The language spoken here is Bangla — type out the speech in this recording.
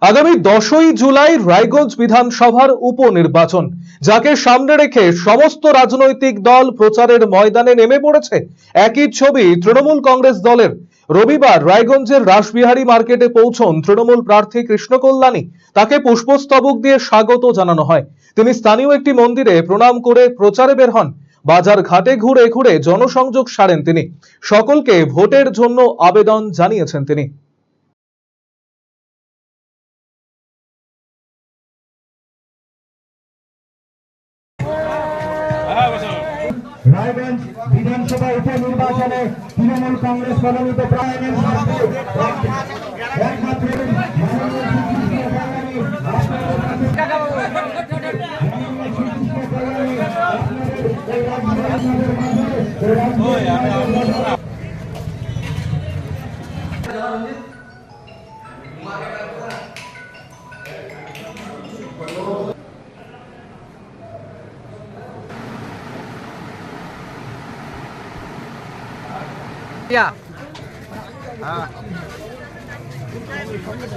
আগামী 10ই জুলাই রায়গঞ্জ বিধানসভার উপনির্বাচন, যাকে সামনে রেখে সমস্ত রাজনৈতিক দল প্রচারের ময়দানে নেমে পড়েছে। একই ছবি তৃণমূল কংগ্রেস দলের। রবিবার রায়গঞ্জের রাসবিহারী মার্কেটে পৌঁছন তৃণমূল প্রার্থী কৃষ্ণ কল্যাণী। তাকে পুষ্পস্তবক দিয়ে স্বাগত জানানো হয়। তিনি স্থানীয় একটি মন্দিরে প্রণাম করে প্রচারে বের হন। বাজার ঘাটে ঘুরে ঘুরে জনসংযোগ সারেন তিনি। সকলকে ভোটের জন্য আবেদন জানিয়েছেন তিনি। রায়গঞ্জ বিধানসভা উপনির্বাচনে তৃণমূল কংগ্রেস মনোনীত প্রার্থীর Yeah.